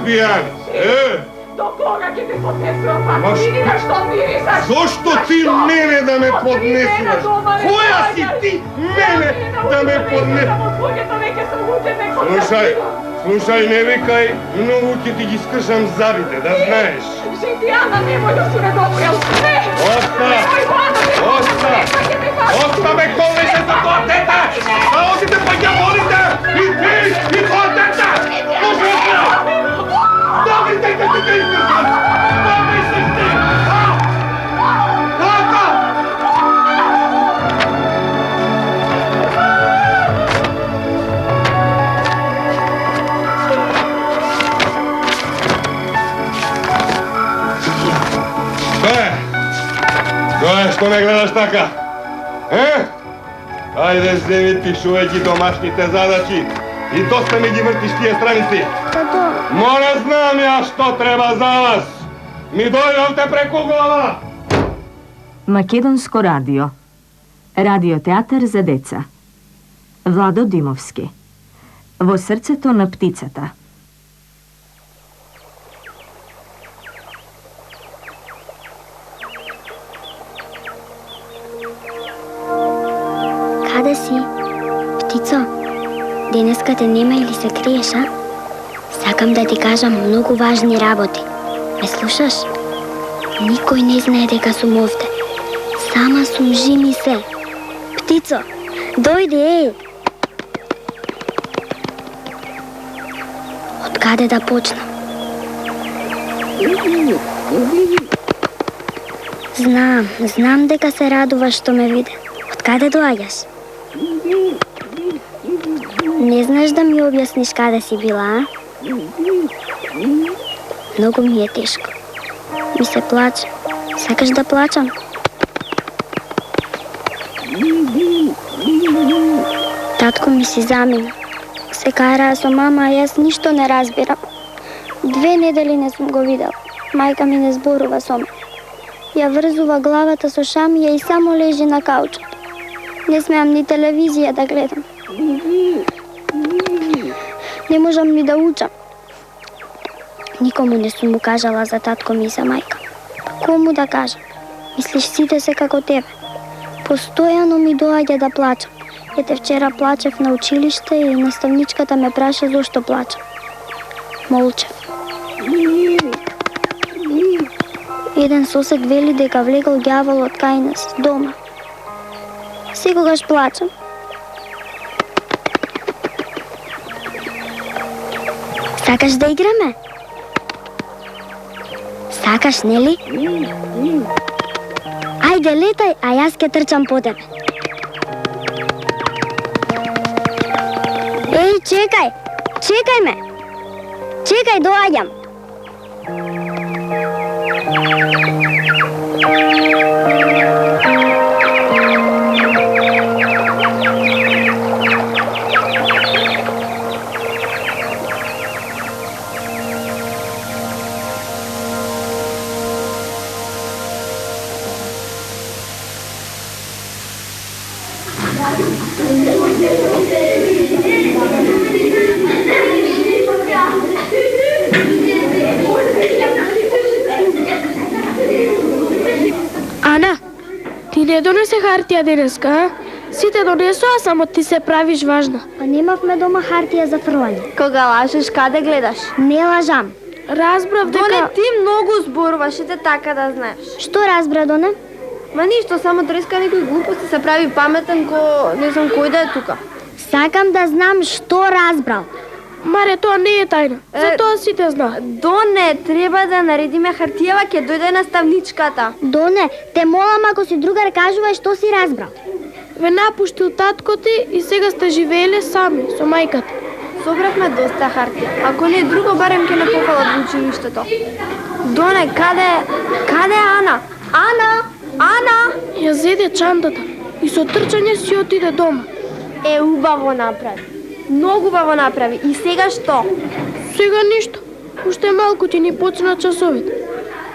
пијаница, До кога ќе те поднесувам, ако видиш што мирисаш? Зошто ти мене да ме поднесуваш? Која си ти мене да ме поднесуваш? Слушај, не викај, многу ќе ти ги скршам зъбите, да знаеш. Житијана, немој да се недопрел. Оста ме колеше за тоа дете! А одите па ја молите! И ти, и тоа дете! Добрите те ти ги искршам! Што мислиш ти? Така! Што ме гледаш така? Ајде, земи пишувај ги домашните задачи и доста ми ги вртиш тие страници. Тато... Мора знам ја што треба за вас. Ми дојдовте преку глава. Македонско радио. Радиотеатар за деца. Владо Димовски. Во срцето на птицата. Каде си? Птицо, денеска те нема или се криеш, а? Сакам да ти кажам многу важни работи. Ме слушаш? Никој не знае дека сум овде. Сама сум, жими се. Птицо, дојди, еј! Од каде да почнам? Знам дека се радуваш што ме виде. Од каде доаѓаш? Не знаеш да ми објасниш каде си била, а? Многу ми е тешко. Ми се плаче. Сакаш да плачам? Татко ми си замина. Се караа со мама, а јас ништо не разбирам. 2 недели не сум го видел. Мајка ми не зборува со мене. Ја врзува главата со шамија и само лежи на каучот. Не смеам ни телевизија да гледам. Не можам ни да учам. Никому не сум му кажала за татко ми и за мајка. Кому да кажам? Мислиш сите се како тебе? Постојано ми доаѓа да плачам. Ете вчера плачев на училиште и наставничката ме праша зошто плачам. Молчев. Еден сосед вели дека влегол ѓаволот кај нас дома. Секогаш плачам. Сакаш да играме? Сакаш, нели? Ајде, летај, а јас ке трчам по тебе. Еј, чекај! Чекај ме! Чекај, доаѓам! Ана, ти не донесе хартија денеска, а? Сите донесоа, само ти се правиш важна. А немавме дома хартија за фрлање. Кога лажеш, каде гледаш? Не лажам. Разбрав дека... Доне, ти многу зборуваш, ете така да знаеш. Што разбра, Доне? Ма ништо, само треска некој глупости, се прави паметен ко не знам кој да е тука. Сакам да знам што разбрал. Маре, тоа не е тајна. Затоа сите знаат. Доне, треба да наредиме хартијава, ќе дојде наставничката. Доне, те молам ако си другар кажувај што си разбрал. Ве напуштил татко ти и сега сте живееле сами со мајката. Собравме доста хартија. Ако не друго, барем ќе не пофалат во училиштето. Доне, каде е Ана? Ана! Ја зеде чантата и со трчање си отиде дома. Убаво направи. Многу убаво направи. И сега што? Сега ништо. Уште малку ти ни почна часовите.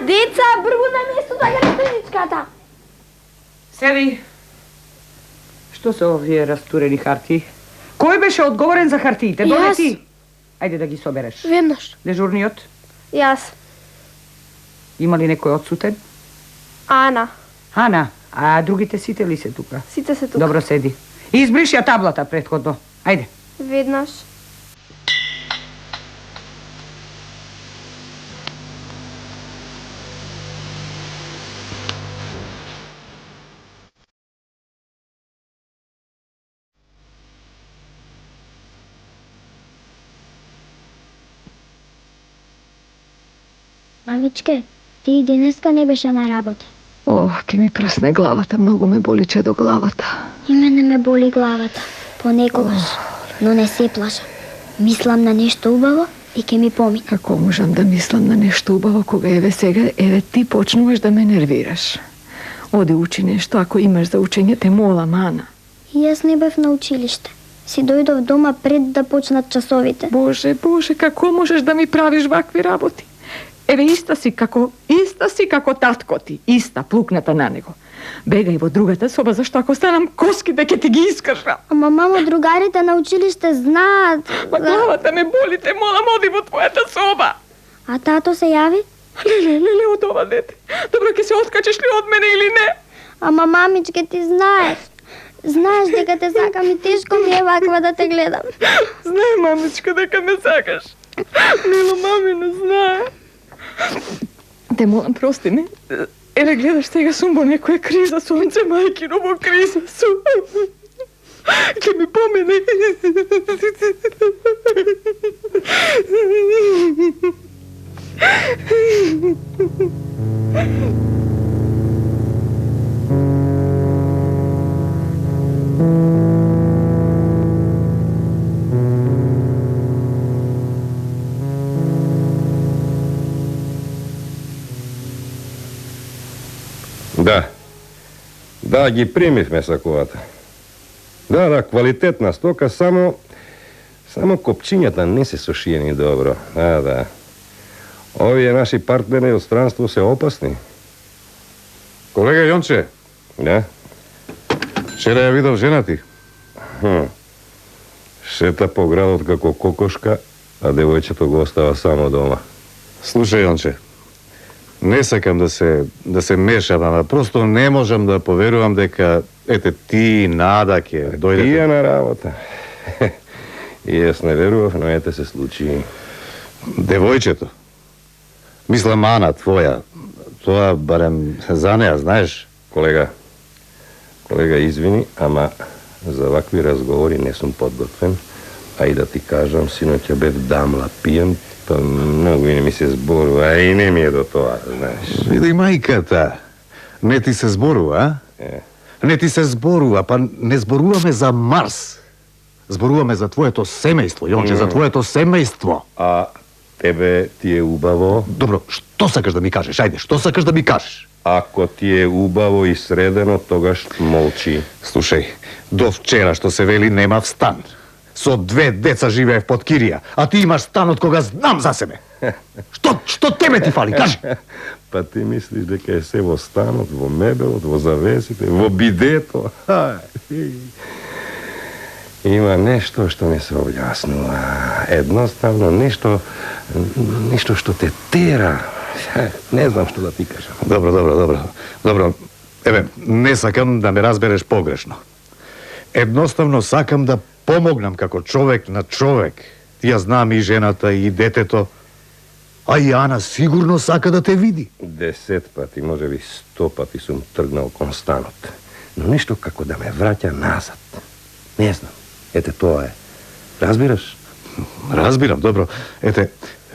Деца, бргу на место да ја наставничката. Седи. Што се овие растурени хартии? Кој беше одговорен за хартиите? Доне ти. А Ајде да ги собереш. Веднаш. Дежурниот, Јас. има ли некој отсутен? Ана. Ана, а другите сите ли се тука? Сите се тука. Добро, седи. И избриши ја таблата претходно. Ајде. Веднаш. Мамичке, ти и денеска не беше на работа. О, ке ми пресне главата, многу ме боли че до главата. И мене ме боли главата. Понекогаш. Но не се плашам. Мислам на нешто убаво и ке ми помине. Како можам да мислам на нешто убаво кога еве сега, еве ти почнуваш да ме нервираш. Оди учи нешто, ако имаш за учење, те молам, Ана. И јас не бев на училиште. Си дојдов дома пред да почнат часовите. Боже, Боже, како можеш да ми правиш вакви работи? Еве иста си како татко ти, иста плукната на него. Бегај во другата соба, зашто ако станам коските ќе ти ги искршам. Ама мамо, другарите на училиште знаат. Ма главата ме боли, те молам, оди во твојата соба. А тато се јави? Не, од ова дете. Добро, ќе се откачеш ли од мене или не? Ама мамичке, ти знаеш. Знаеш дека те сакам и тешко ми е ваква да те гледам. Знае, мамичка, дека ме сакаш. Мило, мами не знае. Те молам, прости ме. Еве гледаш, сега сум во некоја криза, сонце, мајкино, во криза сум. Ке ми помине. Да, ги примивме сакувата. Да, квалитетна стока, само копчињата не се сушиени добро. Да. Овие наши партнери од странство се опасни. Колега Јонче, Да? вчера ја видов жена ти. Шета по градот како кокошка, а девојчето го остава само дома. Слушај, Јонче, не сакам да се мешам, ама просто не можам да поверувам дека ете ти Нада ќе дојдете. Тие на работа. И јас не верував, но ете се случи. Девојчето. Мислам Ана твоја. Тоа барем за неа, знаеш? Колега, извини, ама за вакви разговори не сум подготвен. А и да ти кажам, синоќа бев дамла пиен, па многу и не ми се зборува, а и не ми е до тоа, знаеш. Види мајката. Не ти се зборува, а? Не ти се зборува, па не зборуваме за Марс. Зборуваме за твоето семејство, Јонче, за твоето семејство. А тебе ти е убаво? Добро, што сакаш да ми кажеш? Ајде, што сакаш да ми кажеш? Ако ти е убаво и средено, тогаш молчи. Слушај, до вчера што се вели немав стан. Со 2 деца живеев под кирија, а ти имаш стан од кога знам за себе. Што тебе ти фали, кажи? Па ти мислиш дека е се во станот, во мебелот, во завесите, во бидето? Има нешто што не се објаснува. Едноставно нешто што те тера. Не знам што да ти кажам. Добро. Еве, не сакам да ме разбереш погрешно. Едноставно сакам да помогнам како човек на човек. Ти ја знам и жената и детето. А и Ана сигурно сака да те види. 10 пати, можеби 100 пати сум тргнал кон станот. Но нешто како да ме враќа назад. Не знам. Ете тоа е. Разбираш? Разбирам, добро. Ете,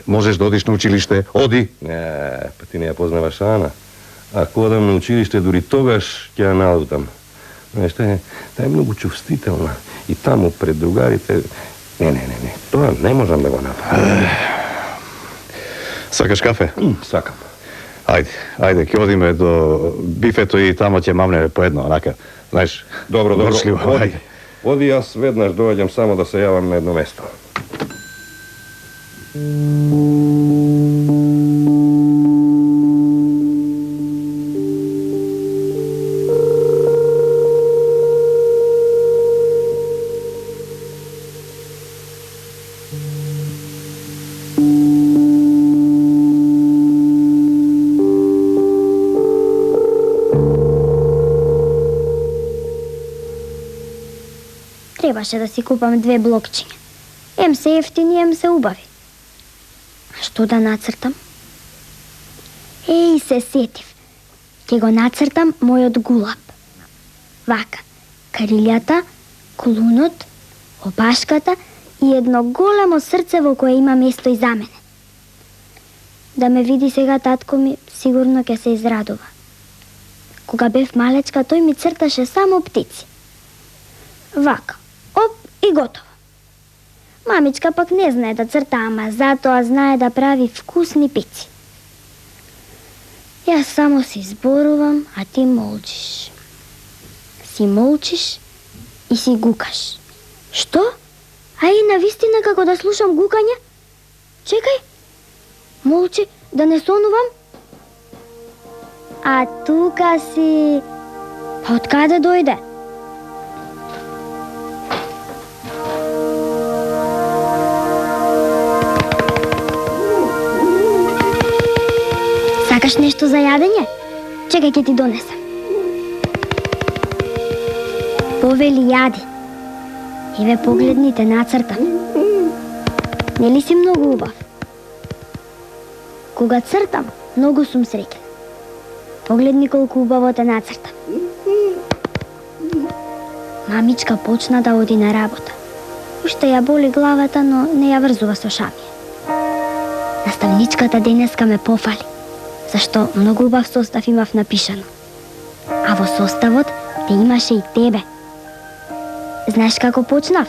можеш да одиш на училиште, оди. Не, па ти не ја познаваш Ана. Ако одам на училиште, дури тогаш ќе ја налутам. Знаеш, таа е многу чувствителна. И таму пред другарите... Не. Тоа не можам да го направам. Сакаш кафе? Сакам. Ајде, ќе одиме до бифето и тамо ќе мамнеме по едно, онака. Знаеш, Добро, ворчливо, ајде. Оди, јас веднаш доаѓам само да се јавам на едно место. требаше да си купам 2 блокчиња. Ем се ефтини, ем се убави. А што да нацртам? Еј, се сетив. Ке го нацртам мојот гулаб. Вака, крилјата, клунот, опашката и едно големо срце во кое има место и за мене. Да ме види сега татко ми, сигурно ќе се израдува. Кога бев малечка, тој ми црташе само птици. Вака, оп и готово. Мамичка пак не знае да црта, ама затоа знае да прави вкусни пици. Јас само си зборувам, а ти молчиш. Си молчиш и си гукаш. Што? А и навистина како да слушам гукање? Чекај. Молчи, да не сонувам? А тука си... Па од каде дојде? Сакаш нешто за јадење? Чекај, ќе ти донесам. Повели, јади. Еве погледни, те нацртам. Нели си многу убав? Кога цртам, многу сум среќна. Погледни колку убаво те нацртам. Мамичка почна да оди на работа. Уште ја боли главата, но не ја врзува со шамија. Наставничката денеска ме пофали, зашто многу убав состав имав напишано. А во составот те имаше и тебе. Знаеш како почнав?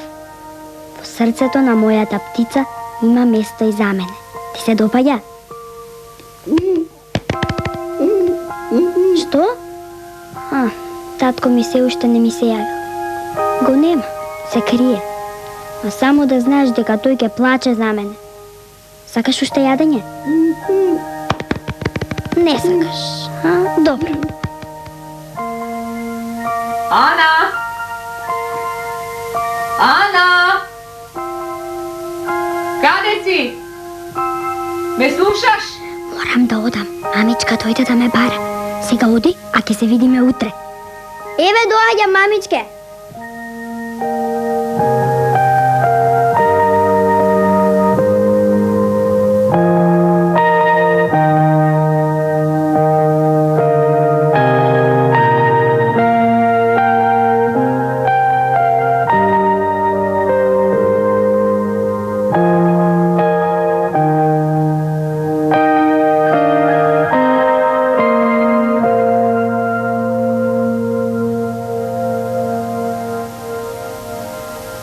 Во срцето на мојата птица има место и за мене. Ти се допаѓа? Што? Татко ми се уште не ми се јавил. Го нема, се крие. А само да знаеш дека тој ќе плаче за мене. Сакаш уште јадење? Не сакаш. Добро. Ана! Ана! Каде си? Ме слушаш? Морам да одам. Мамичка дојде да ме бара. Сега оди, а ќе се видиме утре. Еве доаѓам, мамичке.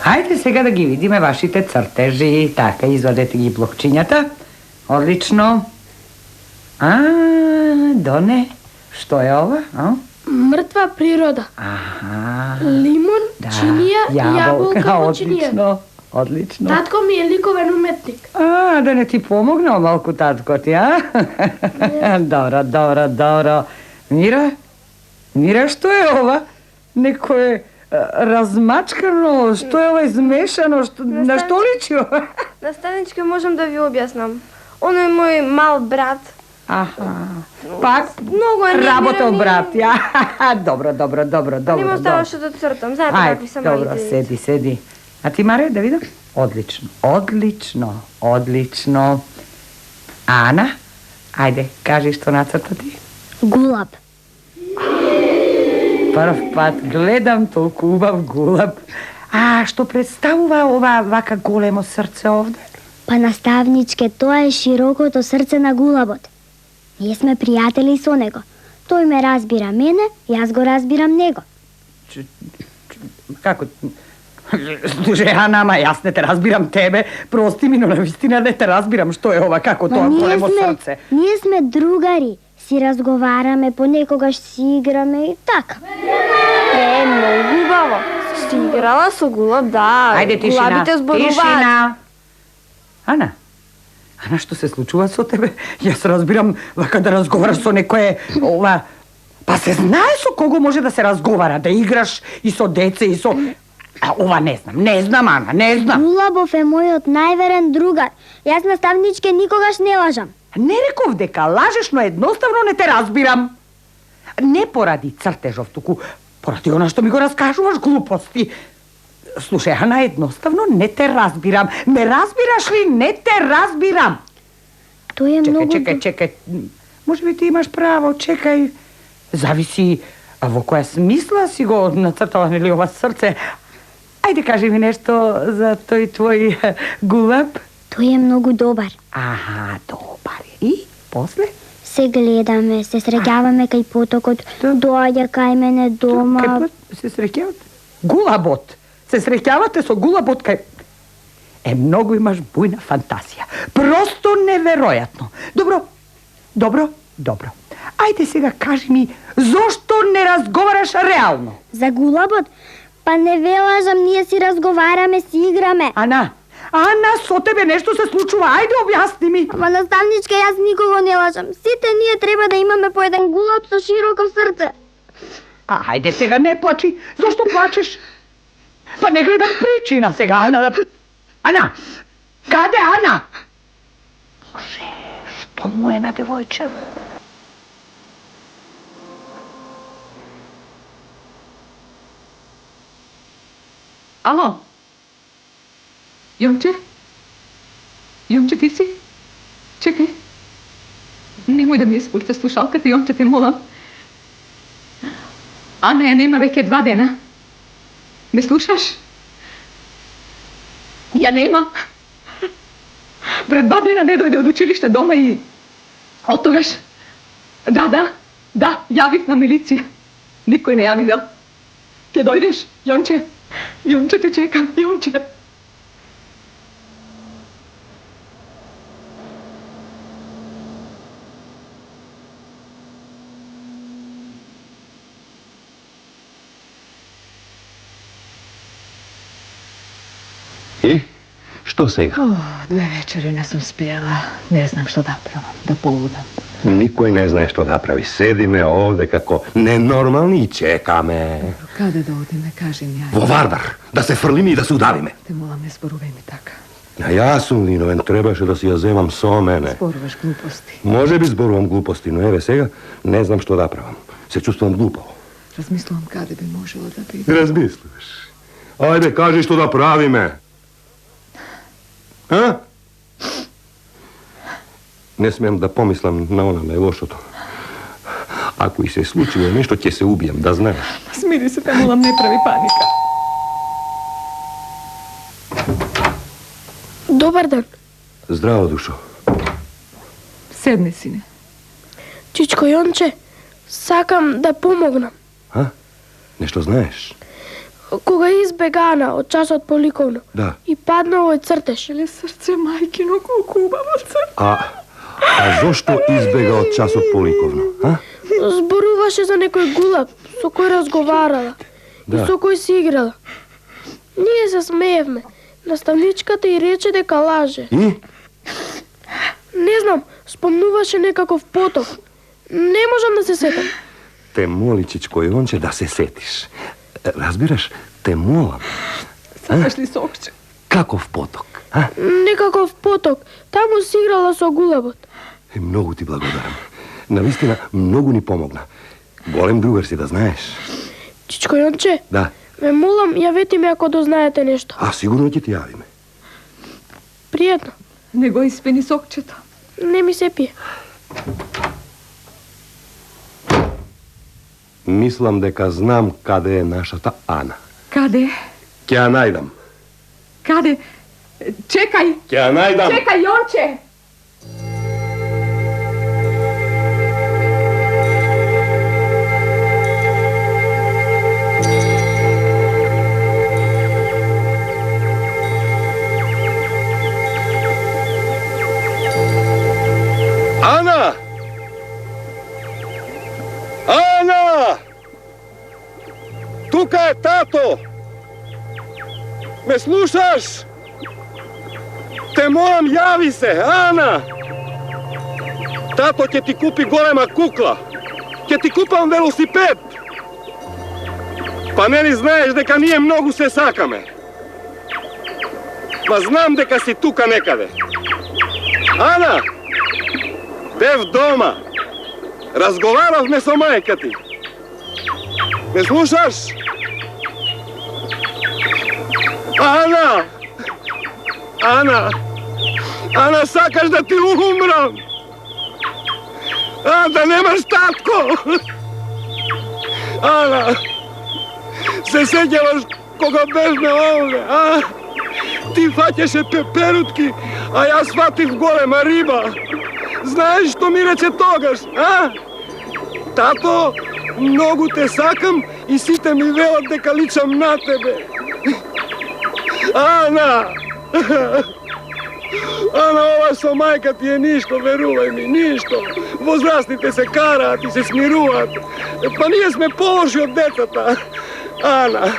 Хајде сега да ги видиме вашите цртежи. Така, извадете ги блокчињата. Одлично. Доне, што е ова? Мртва природа. Лимон, чинија, јаболка, чинија. Одлично. Татко ми е ликовен уметник. Да не ти помогнал малку татко ти, Добро. Мира, што е ова? Некое размачкано, што е ова измешано, на што личи ова? Наставничка, можам да ви објаснам. Он е мој мал брат. Пак Многу е работел брат, Добро. Не ме оставаше да цртам, знаете какви са Добро, малите. седи. А ти, Маре, да видам? Одлично. Ана, ајде, кажи што нацрта ти. Гулаб. Прв пат гледам толку убав гулаб. Што представува ова вака големо срце овде? Па наставничке, тоа е широкото срце на гулабот. Ние сме пријатели со него. Тој ме разбира мене, јас го разбирам него. Како? Слушай, Ана, ама јас не те разбирам тебе. Прости ми, но навистина не те разбирам што е ова, како тоа големо срце. Ние сме другари. Си разговараме, понекогаш си играме и така. Многу убаво. Си играла со гулаб, да. Ајде, тишина. Ана, што се случува со тебе? Јас разбирам, вака да разговараш со некое, ова... Па се знае со кого може да се разговара, да играш и со деце, и со... Ова не знам, Ана, не знам. Гулабов е мојот најверен другар. Јас наставничке никогаш не лажам. Не реков дека лажеш, но едноставно не те разбирам. Не поради цртежов, туку поради она што ми го раскажуваш глупости. Слушай, Ана, едноставно не те разбирам. Ме разбираш ли? Не те разбирам. Тој е многу... Чекај. Може би ти имаш право, чекај. Зависи во која смисла си го нацртала, нели, ова срце. Ајде, кажи ми нешто за тој твој гулаб. Тој е многу добар. Аха, добар. И после? Се гледаме, се среќаваме кај потокот, доаѓа кај мене дома. Се среќавате? Гулабот. Се среќавате со гулабот кај... Многу имаш бујна фантазија. Просто неверојатно. Добро. Ајде сега кажи ми, зошто не разговараш реално? За гулабот? Па не ве лажам, ние си разговараме, си играме. Ана, со тебе нешто се случува. Ајде, објасни ми. Ама наставничка, јас никого не лажам. Сите ние треба да имаме по еден гулаб со широко срце. Ајде сега, не плачи. Зошто плачеш? Па не гледам причина сега, Ана. Ана! Каде Ана? Боже, што му е на девојче? Ало? Јонче? Јонче, ти си? Чекај. Немој да ми испуште слушалката, Јонче, те молам. Ана ја нема веќе 2 дена. Ме слушаш? Ја нема. Пред 2 дена не дојде од училиште дома и... Од тогаш... Да, јавив на милиција. Никој не ја видел. Ќе дојдеш, Јонче? Јонче, те чекам, Јонче. И? Што сега? 2 вечери не сум спиела. Не знам што да правам, да полудам. Никој не знае што да прави. Седиме овде како ненормални и чекаме. Каде да одиме, кажи ми, ајде. Во Вардар, да се фрлиме и да се удавиме. Те молам, не зборувај ми така. А јас сум виновен, требаше да си ја земам со мене. Зборуваш глупости. Може би зборувам глупости, но еве сега не знам што да правам. Се чувствувам глупаво. Размислувам каде би можела да биде. Размислуваш. Ајде, кажи што да правиме. А? Не смеам да помислам на она најлошото. Ако и се случило нешто, ќе се убијам, да знаеш. Смири се, те молам, не прави паника. Добар ден. Здраво, душо. Седни, сине. Чичко Јонче, сакам да помогнам. А? Нешто знаеш? Кога избега Ана од часот по ликовно Да. и падна овој цртеж. Ле срце, мајкино, колку убаво црте. А зошто избега од часот по ликовно? А? Зборуваше за некој гулаб со кој разговарала и Да. со кој си играла. Ние се смеевме. Наставничката и рече дека лаже. И? Не знам, спомнуваше некаков поток. Не можам да се сетам. Те моли, Чичко Јонче, да се сетиш. Разбираш, те молам. Сакаш ли сокче? Каков поток? А? Некаков поток. Таму си играла со гулабот. Многу ти благодарам. Навистина, многу ни помогна. Голем другар си, да знаеш. Чичко Јонче, Да. ме молам, јавете ми ако дознаете нешто. А сигурно ќе ти јавиме. Пријатно. Не го испени сокчето. Не ми се пие. Мислам дека знам каде е нашата Ана. Каде? Ќе ја најдам. Каде? Чекај! Ќе ја најдам. Чекај, Јонче! Ана! Ана! Тука е тато! Ме слушаш? Те молам, јави се, Ана! Тато ќе ти купи голема кукла. Ќе ти купам велосипед. Па нели знаеш дека ние многу се сакаме? Па знам дека си тука некаде. Ана! Бев дома. Разговаравме со мајка ти. Ме слушаш? Ана! Ана! Ана, сакаш да ти умрам! Да немаш татко! Ана! Се сеќаваш кога бевме овде, а? Ти фаќаше пеперутки, а јас фатив голема риба. Знаеш што ми рече тогаш, а? Тато, многу те сакам и сите ми велат дека личам на тебе. Ана! Ана, ова со мајка ти е ништо, верувај ми, ништо. Возрастните се караат и се смируваат. Па ние сме полоши од децата. Ана,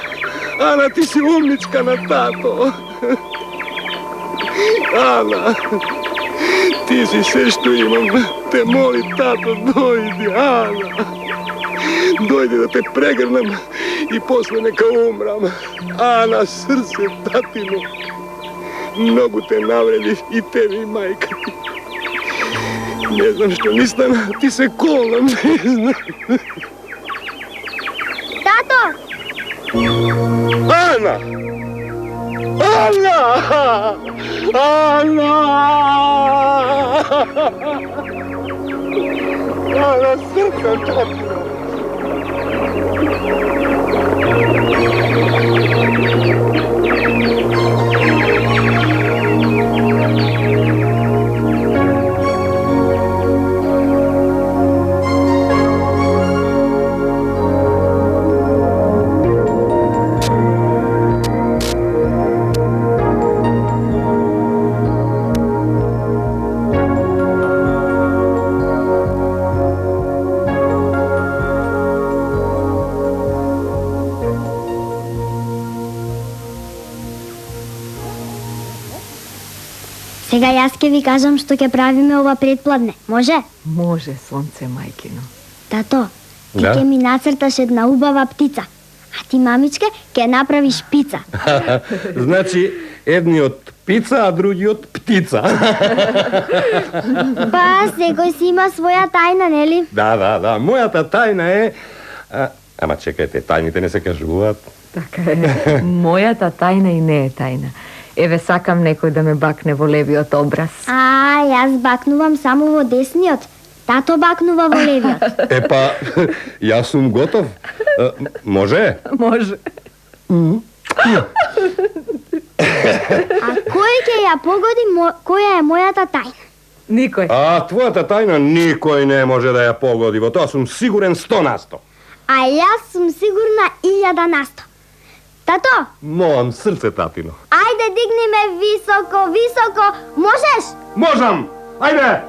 Ана, ти си умничка на тато. Ана, ти си се што имам. Те моли, тато, дојди, Ана. Дојди да те прегрнам и после нека умрам. Ана, срце, татино. Многу те навредив и тебе и мајка ти. Не знам што ни стана, ти се колнам, не знам. Тато! Ана! Ана! Ана! Ана, срце, татино. Сега јас ќе ви кажам што ќе правиме ова предпладне. Може? Може, сонце мајкино. Тато, ти Да? ќе ми нацрташ една убава птица, а ти, мамичке, ќе направиш пица. Значи, едниот пица, а другиот птица. Па, секој си има своја тајна, нели? Да. Мојата тајна е... Ама чекајте, тајните не се кажуваат. Така е. Мојата тајна и не е тајна. Еве, сакам некој да ме бакне во левиот образ. Јас бакнувам само во десниот. Тато бакнува во левиот. Епа, јас сум готов. Може? Може. А кој ќе ја погоди која е мојата тајна? Никој. А твојата тајна никој не може да ја погоди. Во тоа сум сигурен 100%. А јас сум сигурна 1000%. Тато, Молам срце, татино. ајде дигни ме високо, високо. Можеш? Можам! Ајде!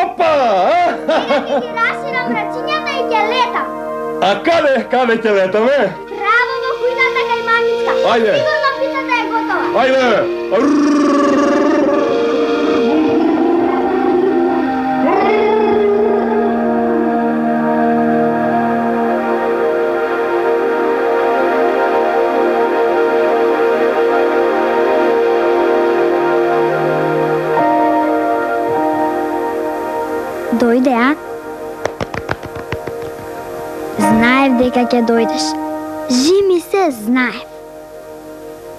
Опа! Ти расирам рачињата и ќе летам. А каде ќе летаме? Право во кујната кај мамичка. Ајде. Сигурно пицата е готова. Ајде! Дојде, а? Знаев дека ќе дојдеш. Жими се, знаев.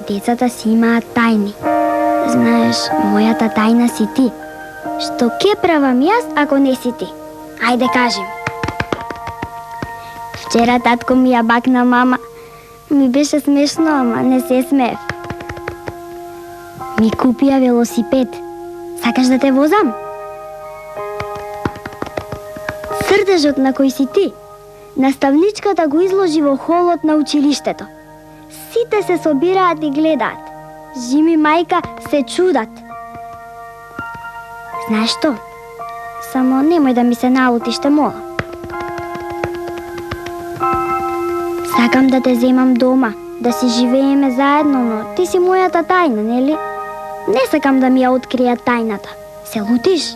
Децата си имаат тајни. Знаеш, мојата тајна си ти. Што ќе правам јас ако не си ти? Ајде кажи ми. Вчера татко ми ја бакна мама. Ми беше смешно, ама не се смеев. Ми купија велосипед. Сакаш да те возам? Срдежот на кој си ти, наставничката го изложи во холот на училиштето. Сите се собираат и гледаат. Жими мајка се чудат. Знаеш што? Само немој да ми се налутиш, те молам. Сакам да те земам дома, да си живееме заедно, но ти си мојата тајна, нели? Не сакам да ми ја откријат тајната. Се лутиш?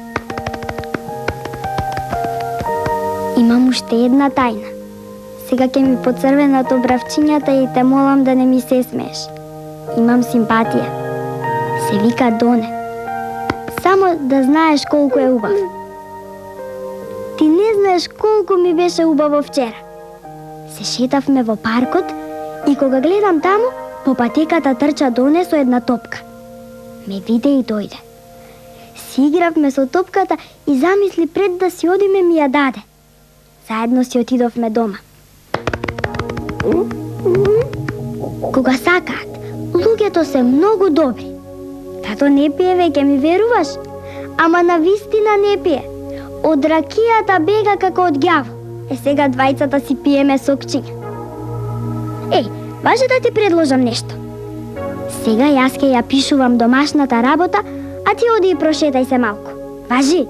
Имам уште една тајна. Сега ќе ми поцрвенат обравчињата и те молам да не ми се смееш. Имам симпатија. Се вика Доне. Само да знаеш колку е убав. Ти не знаеш колку ми беше убаво вчера. Се шетавме во паркот И кога гледам таму, по патеката трча донесо една топка. Ме виде и дојде. Си игравме со топката и замисли пред да си одиме ми ја даде. Заедно си отидовме дома. Кога сакаат, луѓето се многу добри. Тато не пие веќе, ми веруваш? Ама на вистина не пие. Од ракијата бега како од ѓаво. Сега двајцата си пиеме сокчиња. Важи да ти предложам нешто. Сега јас ќе ја пишувам домашната работа, а ти оди и прошетај се малку. Важи?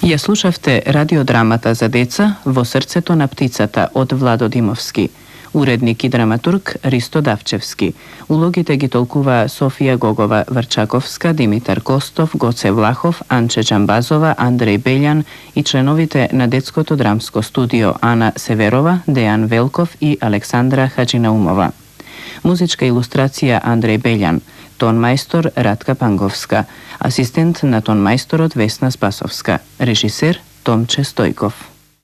Ја слушавте радиодрамата за деца Во срцето на птицата од Владо Димовски. Уредник и драматург Ристо Давчевски. Улогите ги толкува Софија Гогова Врчаковска, Димитар Костов, Гоце Влахов, Анче Джамбазова, Андреј Белјан и членовите на детското драмско студио Ана Северова, Дејан Велков и Александра Хаджинаумова. Музичка илустрација Андреј Белјан. Тон мајстор Радка Панговска. Асистент на тон мајсторот Весна Спасовска. Режисер Томче Стојков.